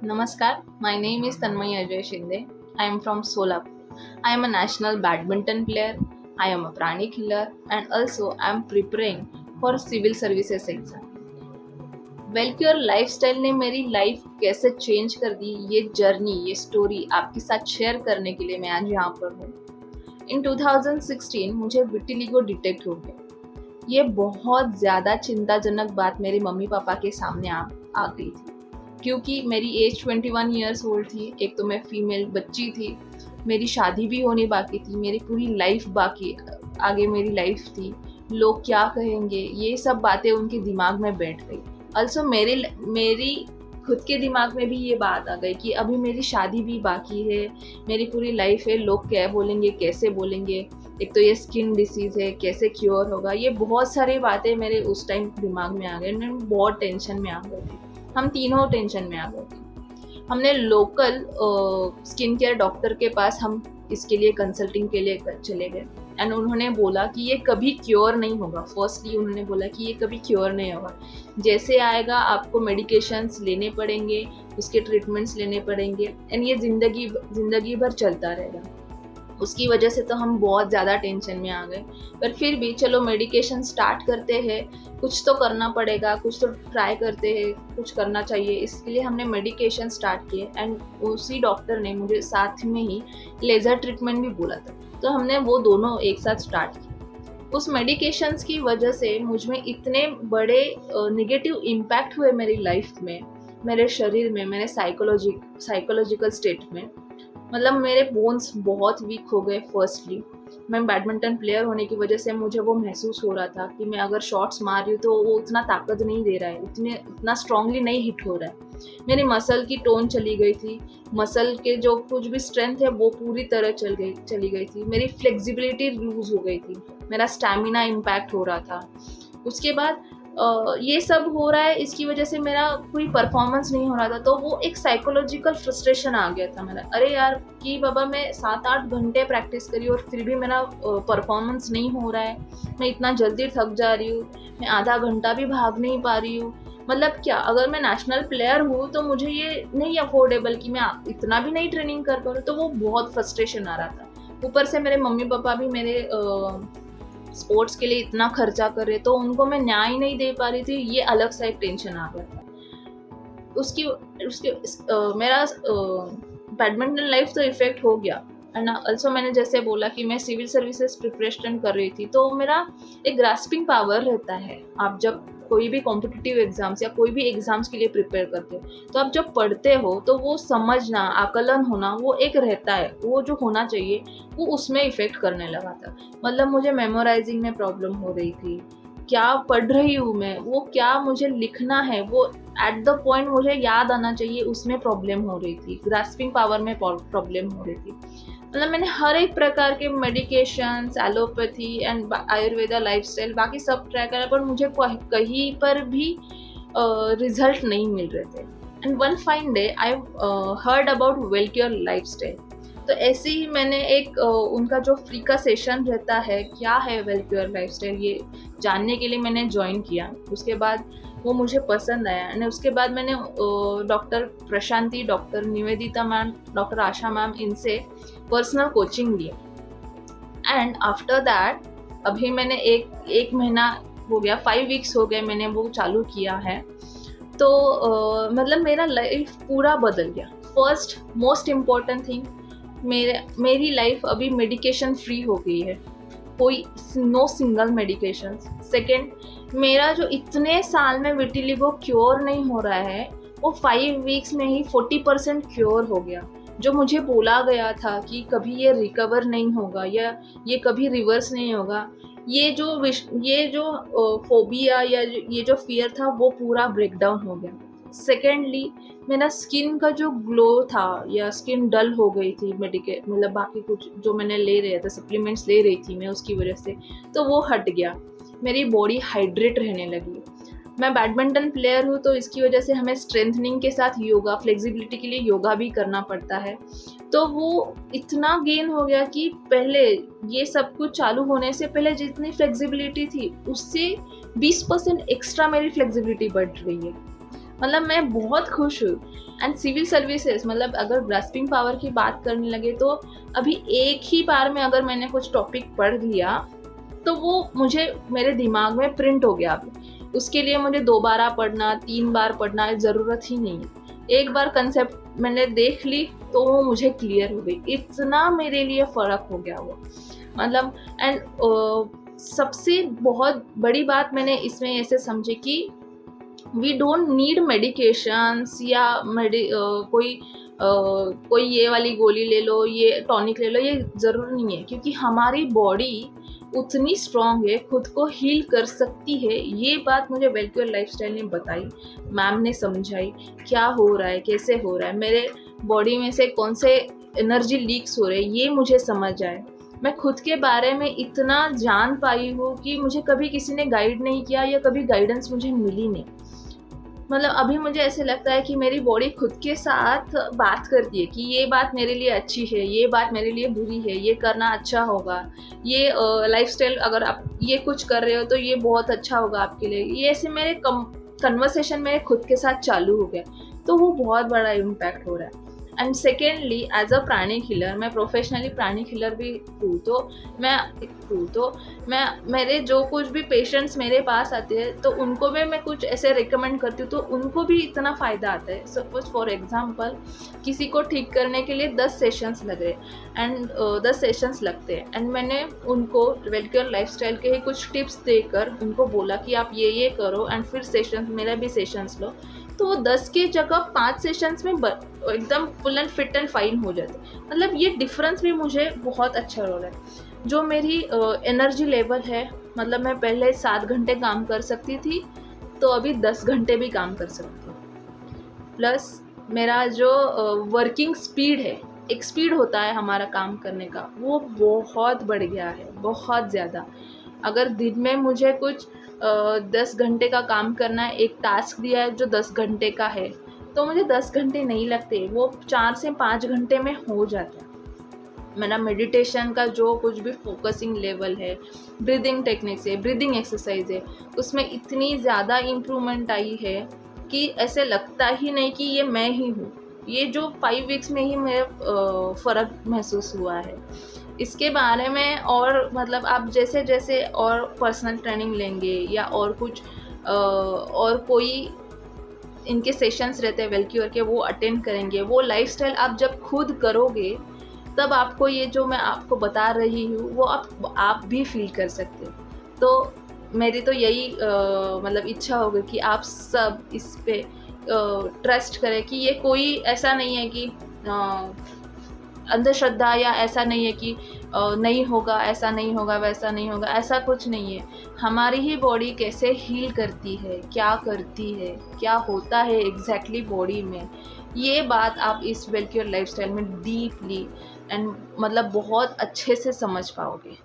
Namaskar, my name is Tanmay Ajay Shinde. I am from Solapur. I am a national badminton player. I am a prani killer and also I am preparing for civil services exam. Wellcure lifestyle ने मेरी life कैसे change कर दी, ये journey, ये story आपके साथ share करने के लिए मैं आज यहाँ पर हूँ। इन 2016 मुझे विटिलिगो डिटेक्ट हो गया। ये बहुत ज़्यादा चिंताजनक बात मेरे मम्मी पापा के सामने आ गई थी, क्योंकि मेरी एज 21 ईयर्स ओल्ड थी। एक तो मैं फीमेल बच्ची थी, मेरी शादी भी होनी बाकी थी, मेरी पूरी लाइफ बाकी आगे मेरी लाइफ थी। लोग क्या कहेंगे, ये सब बातें उनके दिमाग में बैठ गई। ऑल्सो मेरी खुद के दिमाग में भी ये बात आ गई कि अभी मेरी शादी भी बाकी है, मेरी पूरी लाइफ है, लोग क्या बोलेंगे, कैसे बोलेंगे, एक तो ये स्किन डिसीज़ है, कैसे क्योर होगा। ये बहुत सारी बातें मेरे उस टाइम दिमाग में आ गई। मैं बहुत टेंशन में आ गई थी। हम तीनों टेंशन में आ गए थे। हमने लोकल स्किन केयर डॉक्टर के पास हम इसके लिए कंसल्टिंग के लिए चले गए एंड उन्होंने बोला कि ये कभी क्योर नहीं होगा। फर्स्टली उन्होंने बोला कि ये कभी क्योर नहीं होगा, जैसे आएगा आपको मेडिकेशंस लेने पड़ेंगे, उसके ट्रीटमेंट्स लेने पड़ेंगे एंड ये ज़िंदगी भर चलता रहेगा। उसकी वजह से तो हम बहुत ज़्यादा टेंशन में आ गए, पर फिर भी चलो मेडिकेशन स्टार्ट करते हैं, कुछ तो करना पड़ेगा, कुछ तो ट्राई करते हैं, कुछ करना चाहिए। इसके लिए हमने मेडिकेशन स्टार्ट किए एंड उसी डॉक्टर ने मुझे साथ में ही लेज़र ट्रीटमेंट भी बोला था, तो हमने वो दोनों एक साथ स्टार्ट किए। उस मेडिकेशंस की वजह से मुझ में इतने बड़े नेगेटिव इम्पैक्ट हुए मेरी लाइफ में, मेरे शरीर में, मेरे साइकोलॉजिकल स्टेट में। मतलब मेरे बोन्स बहुत वीक हो गए। फर्स्टली मैं बैडमिंटन प्लेयर होने की वजह से मुझे वो महसूस हो रहा था कि मैं अगर शॉट्स मार रही हूँ तो वो उतना ताकत नहीं दे रहा है, इतना स्ट्रांगली नहीं हिट हो रहा है। मेरी मसल की टोन चली गई थी, मसल के जो कुछ भी स्ट्रेंथ है वो पूरी तरह चली गई थी। मेरी फ्लेक्सिबिलिटी लूज हो गई थी, मेरा स्टैमिना इम्पैक्ट हो रहा था। उसके बाद ये सब हो रहा है, इसकी वजह से मेरा कोई परफॉर्मेंस नहीं हो रहा था। तो वो एक साइकोलॉजिकल फ्रस्ट्रेशन आ गया था मेरा, अरे यार कि बाबा मैं 7-8 घंटे प्रैक्टिस करी और फिर भी मेरा परफॉर्मेंस नहीं हो रहा है, मैं इतना जल्दी थक जा रही हूँ, मैं आधा घंटा भी भाग नहीं पा रही हूँ। मतलब क्या, अगर मैं नेशनल प्लेयर हूँ तो मुझे ये नहीं अफोर्डेबल कि मैं इतना भी नहीं ट्रेनिंग कर पा रही हूँ। तो वो बहुत फ्रस्ट्रेशन आ रहा था। ऊपर से मेरे मम्मी पापा भी मेरे स्पोर्ट्स के लिए इतना खर्चा कर रहे, तो उनको मैं न्याय नहीं दे पा रही थी। ये अलग सा एक टेंशन आ गया था। उसके मेरा बैडमिंटन लाइफ तो इफेक्ट हो गया एंड ऑल्सो मैंने जैसे बोला कि मैं सिविल सर्विसेज प्रिपरेशन कर रही थी, तो मेरा एक ग्रास्पिंग पावर रहता है। आप जब कोई भी कॉम्पिटिटिव एग्जाम्स या कोई भी एग्जाम्स के लिए प्रिपेयर करते हो, तो आप जब पढ़ते हो तो वो समझना, आकलन होना, वो एक रहता है, वो जो होना चाहिए वो उसमें इफेक्ट करने लगा था। मतलब मुझे मेमोराइजिंग में प्रॉब्लम हो रही थी, क्या पढ़ रही हूँ मैं, वो क्या मुझे लिखना है, वो एट द पॉइंट मुझे याद आना चाहिए, उसमें प्रॉब्लम हो रही थी। ग्रास्पिंग पावर में प्रॉब्लम हो रही थी। मतलब मैंने हर एक प्रकार के medications, allopathy and Ayurveda, lifestyle, बाकी सब ट्राई करा, पर मुझे कहीं पर भी रिजल्ट नहीं मिल रहे थे। And one fine day I heard about Wellcure lifestyle. तो ऐसे ही मैंने एक उनका जो फ्री का सेशन रहता है, क्या है वेलक्योर लाइफस्टाइल, ये जानने के लिए मैंने ज्वाइन किया। उसके बाद वो मुझे पसंद आया एंड उसके बाद मैंने doctor Prashanti, doctor Nivedita ma'am, doctor Asha ma'am, इनसे पर्सनल कोचिंग लिया। एंड आफ्टर दैट अभी मैंने एक महीना हो गया, 5 वीक्स हो गए मैंने वो चालू किया है। तो मतलब मेरा लाइफ पूरा बदल गया। फर्स्ट मोस्ट इम्पॉर्टेंट थिंग, मेरी लाइफ अभी मेडिकेशन फ्री हो गई है, कोई नो सिंगल मेडिकेशन। सेकेंड, मेरा जो इतने साल में विटिलिगो क्योर नहीं हो रहा है, वो 5 वीक्स में ही 40% क्योर हो गया। जो मुझे बोला गया था कि कभी ये रिकवर नहीं होगा या ये कभी रिवर्स नहीं होगा, ये जो फोबिया या ये जो फियर था वो पूरा ब्रेक डाउन हो गया। सेकेंडली, मेरा स्किन का जो ग्लो था या स्किन डल हो गई थी, मतलब बाकी कुछ जो मैंने ले रहे थे, सप्लीमेंट्स ले रही थी मैं उसकी वजह से, तो वो हट गया। मेरी बॉडी हाइड्रेट रहने लगी। मैं बैडमिंटन प्लेयर हूँ, तो इसकी वजह से हमें स्ट्रेंथनिंग के साथ योगा, फ्लेक्सिबिलिटी के लिए योगा भी करना पड़ता है। तो वो इतना गेन हो गया कि पहले ये सब कुछ चालू होने से पहले जितनी फ्लेक्सिबिलिटी थी उससे 20% एक्स्ट्रा मेरी फ्लेक्सिबिलिटी बढ़ रही है। मतलब मैं बहुत खुश हूँ। एंड सिविल सर्विसेज, मतलब अगर ग्रास्पिंग पावर की बात करने लगे तो अभी एक ही बार में अगर मैंने कुछ टॉपिक पढ़ लिया तो वो मुझे मेरे दिमाग में प्रिंट हो गया। अभी उसके लिए मुझे 2 बार पढ़ना, 3 बार पढ़ना ज़रूरत ही नहीं है। एक बार कंसेप्ट मैंने देख ली तो वो मुझे क्लियर हो गई। इतना मेरे लिए फ़र्क हो गया वो, मतलब। एंड सबसे बहुत बड़ी बात मैंने इसमें ऐसे समझी कि वी डोंट नीड मेडिकेशंस या कोई ये वाली गोली ले लो, ये टॉनिक ले लो, ये ज़रूरी नहीं है, क्योंकि हमारी बॉडी उतनी स्ट्रॉन्ग है, खुद को हील कर सकती है। ये बात मुझे वेलक्योर लाइफस्टाइल ने बताई, मैम ने समझाई क्या हो रहा है, कैसे हो रहा है, मेरे बॉडी में से कौन से एनर्जी लीक्स हो रहे हैं, ये मुझे समझ आए। मैं खुद के बारे में इतना जान पाई हूँ कि मुझे कभी किसी ने गाइड नहीं किया या कभी गाइडेंस मुझे मिली नहीं। मतलब अभी मुझे ऐसे लगता है कि मेरी बॉडी खुद के साथ बात करती है कि ये बात मेरे लिए अच्छी है, ये बात मेरे लिए बुरी है, ये करना अच्छा होगा, ये लाइफस्टाइल अगर आप ये कुछ कर रहे हो तो ये बहुत अच्छा होगा आपके लिए। ये ऐसे मेरे कन्वर्सेशन मेरे खुद के साथ चालू हो गया, तो वो बहुत बड़ा इम्पैक्ट हो रहा है। एंड सेकेंडली, एज अ प्राणी खिलर, मैं प्रोफेशनली प्राणी खिलर भी हूँ, तो मैं मेरे जो कुछ भी पेशेंट्स मेरे पास आते हैं तो उनको भी मैं कुछ ऐसे रिकमेंड करती हूँ तो उनको भी इतना फ़ायदा आता है। सपोज फॉर एग्जांपल, किसी को ठीक करने के लिए 10 सेशंस लग रहे एंड 10 सेशंस लगते हैं, एंड मैंने उनको वेलक्योर लाइफस्टाइल के ही कुछ टिप्स देकर उनको बोला कि आप ये करो एंड फिर सेशंस, मेरा भी सेशंस लो, तो वो 10 की जगह 5 सेशंस में एकदम full and fit and fine हो जाते। मतलब ये डिफरेंस भी मुझे बहुत अच्छा लग रहा है। जो मेरी एनर्जी लेवल है, मतलब मैं पहले 7 घंटे काम कर सकती थी तो अभी 10 घंटे भी काम कर सकती हूँ। प्लस मेरा जो वर्किंग स्पीड है, एक स्पीड होता है हमारा काम करने का, वो बहुत बढ़ गया है, बहुत ज़्यादा। अगर दिन में मुझे कुछ 10 घंटे का काम करना है, एक टास्क दिया है जो 10 घंटे का है, तो मुझे 10 घंटे नहीं लगते, वो 4 से 5 घंटे में हो जाता है। मेरा मेडिटेशन का जो कुछ भी फोकसिंग लेवल है, ब्रीदिंग टेक्निक्स है, ब्रीदिंग एक्सरसाइज है, उसमें इतनी ज़्यादा इम्प्रूवमेंट आई है कि ऐसे लगता ही नहीं कि ये मैं ही हूँ। ये जो 5 वीक्स में ही मेरे फ़र्क महसूस हुआ है। इसके बारे में और मतलब आप जैसे जैसे और पर्सनल ट्रेनिंग लेंगे या और कुछ और कोई इनके सेशंस रहते हैं वेलक्योर के, वो अटेंड करेंगे, वो लाइफस्टाइल आप जब खुद करोगे तब आपको ये जो मैं आपको बता रही हूँ वो आप भी फील कर सकते हो। तो मेरी तो यही मतलब इच्छा होगी कि आप सब इस पे ट्रस्ट करें कि ये कोई ऐसा नहीं है कि अंधश्रद्धा, या ऐसा नहीं है कि नहीं होगा, ऐसा नहीं होगा, वैसा नहीं होगा, ऐसा कुछ नहीं है। हमारी ही बॉडी कैसे हील करती है, क्या करती है, क्या होता है एग्जैक्टली बॉडी में, ये बात आप इस वेलक्योर लाइफस्टाइल में डीपली एंड मतलब बहुत अच्छे से समझ पाओगे।